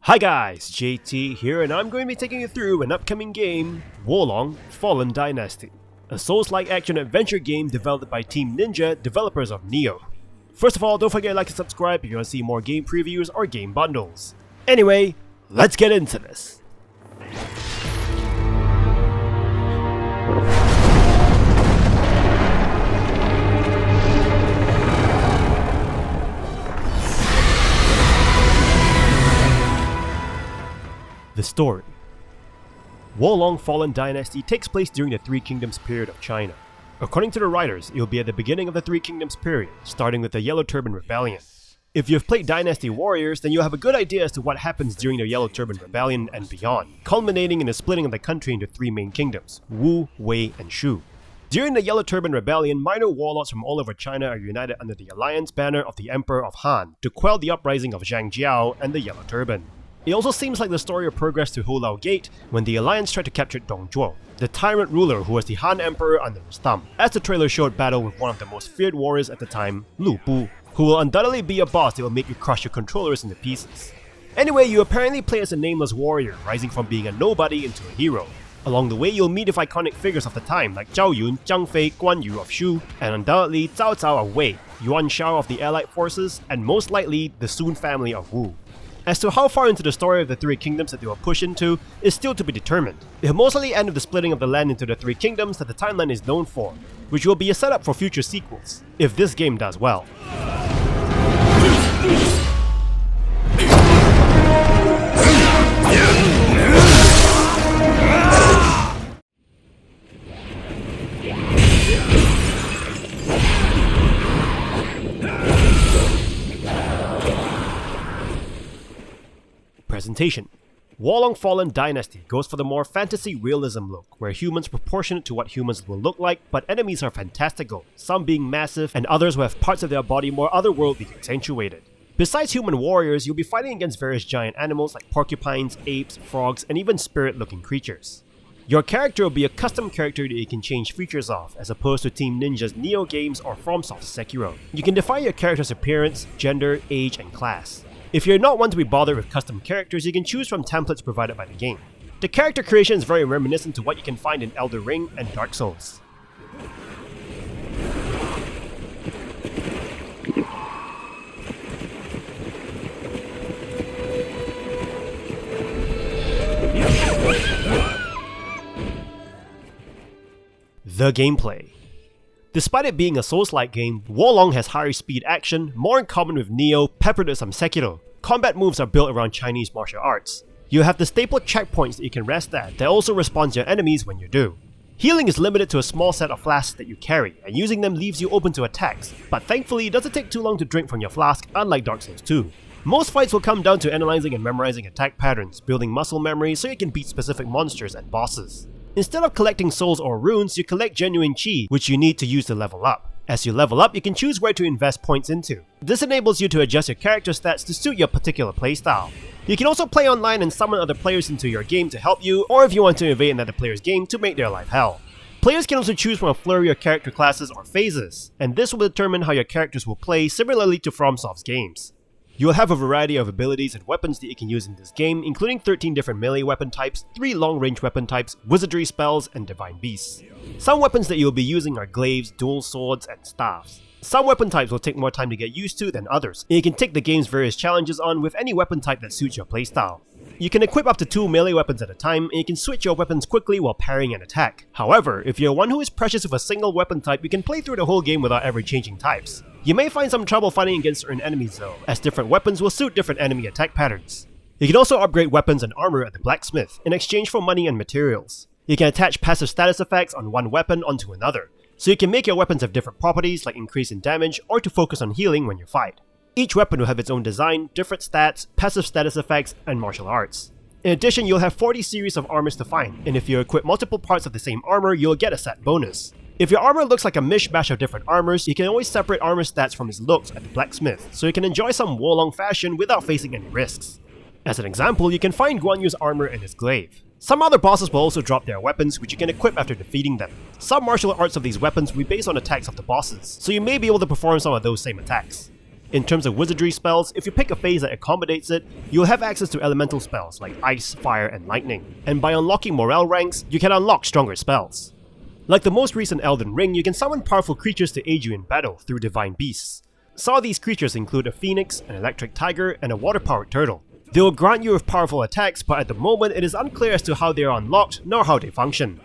Hi guys, JT here, and I'm going to be taking you through an upcoming game, Wolong Fallen Dynasty, a Souls-like action-adventure game developed by Team Ninja, developers of Nioh. First of all, don't forget to like and subscribe if you want to see more game previews or game bundles. Anyway, let's get into this. The story. Wolong Fallen Dynasty takes place during the Three Kingdoms period of China. According to the writers, it will be at the beginning of the Three Kingdoms period, starting with the Yellow Turban Rebellion. If you've played Dynasty Warriors, then you'll have a good idea as to what happens during the Yellow Turban Rebellion and beyond, culminating in the splitting of the country into three main kingdoms, Wu, Wei, and Shu. During the Yellow Turban Rebellion, minor warlords from all over China are united under the alliance banner of the Emperor of Han to quell the uprising of Zhang Jiao and the Yellow Turban. It also seems like the story will progress to Hulao Gate when the Alliance tried to capture Dong Zhuo, the tyrant ruler who was the Han Emperor under his thumb, as the trailer showed battle with one of the most feared warriors at the time, Lu Bu, who will undoubtedly be a boss that will make you crush your controllers into pieces. Anyway, you apparently play as a nameless warrior, rising from being a nobody into a hero. Along the way, you'll meet with iconic figures of the time like Zhao Yun, Zhang Fei, Guan Yu of Shu, and undoubtedly Cao Cao of Wei, Yuan Shao of the Allied forces, and most likely the Sun family of Wu. As to how far into the story of the Three Kingdoms that they will push into is still to be determined. It will mostly end with the splitting of the land into the Three Kingdoms that the timeline is known for, which will be a setup for future sequels, if this game does well. Presentation. Wolong Fallen Dynasty goes for the more fantasy realism look, where humans proportionate to what humans will look like, but enemies are fantastical, some being massive and others who have parts of their body more otherworldly accentuated. Besides human warriors, you'll be fighting against various giant animals like porcupines, apes, frogs, and even spirit-looking creatures. Your character will be a custom character that you can change features of, as opposed to Team Ninja's Nioh games or FromSoft's Sekiro. You can define your character's appearance, gender, age, and class. If you're not one to be bothered with custom characters, you can choose from templates provided by the game. The character creation is very reminiscent to what you can find in Elden Ring and Dark Souls. The gameplay. Despite it being a Souls-like game, Wolong has higher speed action, more in common with Nioh, peppered with some Sekiro. Combat moves are built around Chinese martial arts. You have the staple checkpoints that you can rest at that also respawn to your enemies when you do. Healing is limited to a small set of flasks that you carry, and using them leaves you open to attacks, but thankfully it doesn't take too long to drink from your flask, unlike Dark Souls 2. Most fights will come down to analyzing and memorizing attack patterns, building muscle memory so you can beat specific monsters and bosses. Instead of collecting souls or runes, you collect genuine chi, which you need to use to level up. As you level up, you can choose where to invest points into. This enables you to adjust your character stats to suit your particular playstyle. You can also play online and summon other players into your game to help you, or if you want to invade another player's game to make their life hell. Players can also choose from a flurry of character classes or phases, and this will determine how your characters will play, similarly to FromSoft's games. You will have a variety of abilities and weapons that you can use in this game, including 13 different melee weapon types, 3 long-range weapon types, wizardry spells, and divine beasts. Some weapons that you will be using are glaives, dual swords, and staffs. Some weapon types will take more time to get used to than others, and you can take the game's various challenges on with any weapon type that suits your playstyle. You can equip up to 2 melee weapons at a time, and you can switch your weapons quickly while parrying an attack. However, if you're one who is precious with a single weapon type, you can play through the whole game without ever changing types. You may find some trouble fighting against certain enemies though, as different weapons will suit different enemy attack patterns. You can also upgrade weapons and armor at the blacksmith, in exchange for money and materials. You can attach passive status effects on one weapon onto another, so you can make your weapons have different properties like increase in damage or to focus on healing when you fight. Each weapon will have its own design, different stats, passive status effects, and martial arts. In addition, you'll have 40 series of armors to find, and if you equip multiple parts of the same armor, you'll get a set bonus. If your armor looks like a mishmash of different armors, you can always separate armor stats from its looks at the blacksmith, so you can enjoy some Wolong fashion without facing any risks. As an example, you can find Guan Yu's armor in his glaive. Some other bosses will also drop their weapons, which you can equip after defeating them. Some martial arts of these weapons will be based on attacks of the bosses, so you may be able to perform some of those same attacks. In terms of wizardry spells, if you pick a phase that accommodates it, you'll have access to elemental spells like ice, fire, and lightning. And by unlocking morale ranks, you can unlock stronger spells. Like the most recent Elden Ring, you can summon powerful creatures to aid you in battle through divine beasts. Some of these creatures include a phoenix, an electric tiger, and a water-powered turtle. They will grant you with powerful attacks, but at the moment it is unclear as to how they are unlocked nor how they function.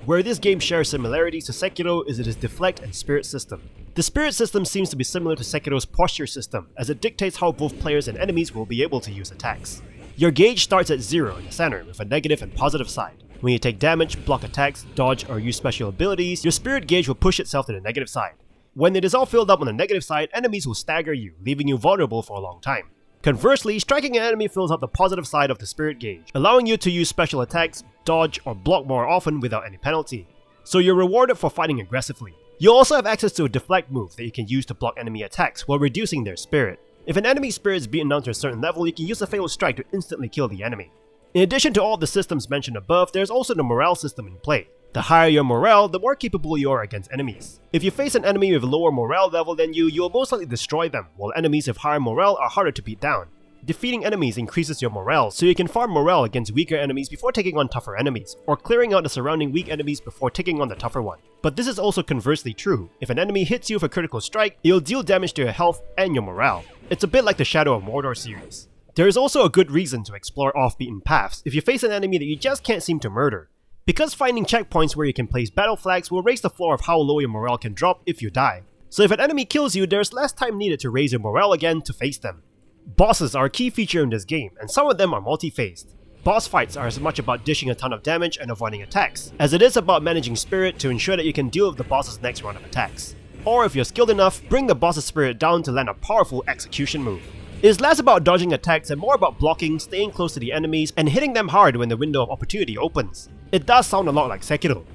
Where this game shares similarities to Sekiro is its deflect and spirit system. The spirit system seems to be similar to Sekiro's posture system, as it dictates how both players and enemies will be able to use attacks. Your gauge starts at 0 in the center, with a negative and positive side. When you take damage, block attacks, dodge, or use special abilities, your spirit gauge will push itself to the negative side. When it is all filled up on the negative side, enemies will stagger you, leaving you vulnerable for a long time. Conversely, striking an enemy fills up the positive side of the spirit gauge, allowing you to use special attacks, dodge, or block more often without any penalty. So you're rewarded for fighting aggressively. You'll also have access to a deflect move that you can use to block enemy attacks while reducing their spirit. If an enemy's spirit is beaten down to a certain level, you can use a fatal strike to instantly kill the enemy. In addition to all the systems mentioned above, there's also the morale system in play. The higher your morale, the more capable you are against enemies. If you face an enemy with a lower morale level than you will most likely destroy them, while enemies with higher morale are harder to beat down. Defeating enemies increases your morale, so you can farm morale against weaker enemies before taking on tougher enemies, or clearing out the surrounding weak enemies before taking on the tougher one. But this is also conversely true. If an enemy hits you with a critical strike, it'll deal damage to your health and your morale. It's a bit like the Shadow of Mordor series. There is also a good reason to explore off-beaten paths if you face an enemy that you just can't seem to murder. Because finding checkpoints where you can place battle flags will raise the floor of how low your morale can drop if you die. So if an enemy kills you, there's less time needed to raise your morale again to face them. Bosses are a key feature in this game, and some of them are multi-phased. Boss fights are as much about dishing a ton of damage and avoiding attacks, as it is about managing spirit to ensure that you can deal with the boss's next round of attacks. Or if you're skilled enough, bring the boss's spirit down to land a powerful execution move. It is less about dodging attacks and more about blocking, staying close to the enemies, and hitting them hard when the window of opportunity opens. It does sound a lot like Sekiro.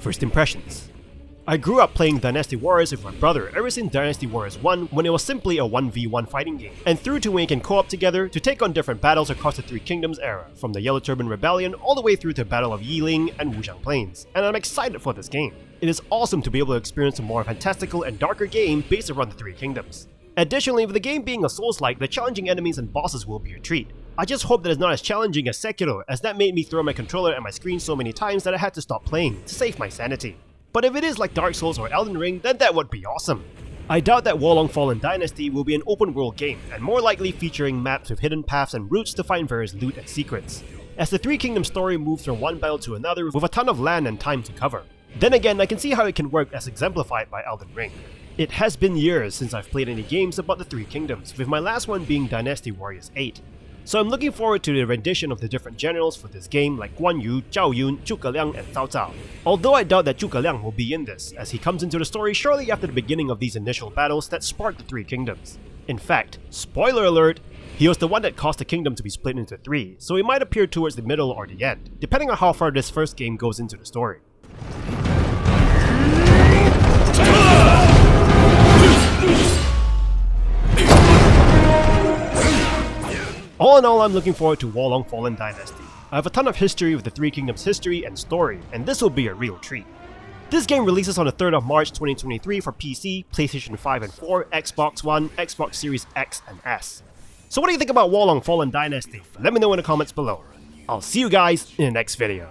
First impressions. I grew up playing Dynasty Warriors with my brother ever since Dynasty Warriors 1 when it was simply a 1v1 fighting game, and through to when you can co-op together to take on different battles across the Three Kingdoms era, from the Yellow Turban Rebellion all the way through to Battle of Yiling and Wujiang Plains, and I'm excited for this game. It is awesome to be able to experience a more fantastical and darker game based around the Three Kingdoms. Additionally, with the game being a Souls-like, the challenging enemies and bosses will be a treat. I just hope that it's not as challenging as Sekiro, as that made me throw my controller at my screen so many times that I had to stop playing to save my sanity. But if it is like Dark Souls or Elden Ring, then that would be awesome. I doubt that Wolong Fallen Dynasty will be an open world game, and more likely featuring maps with hidden paths and routes to find various loot and secrets, as the Three Kingdoms story moves from one battle to another with a ton of land and time to cover. Then again, I can see how it can work as exemplified by Elden Ring. It has been years since I've played any games about the Three Kingdoms, with my last one being Dynasty Warriors 8. So I'm looking forward to the rendition of the different generals for this game like Guan Yu, Zhao Yun, Zhuge Liang, and Cao Cao. Although I doubt that Zhuge Liang will be in this, as he comes into the story shortly after the beginning of these initial battles that sparked the Three Kingdoms. In fact, spoiler alert, he was the one that caused the kingdom to be split into three, so he might appear towards the middle or the end, depending on how far this first game goes into the story. All in all, I'm looking forward to Wolong Fallen Dynasty. I have a ton of history with the Three Kingdoms history and story, and this will be a real treat. This game releases on the 3rd of March 2023 for PC, PlayStation 5 and 4, Xbox One, Xbox Series X and S. So what do you think about Wolong Fallen Dynasty? Let me know in the comments below. I'll see you guys in the next video.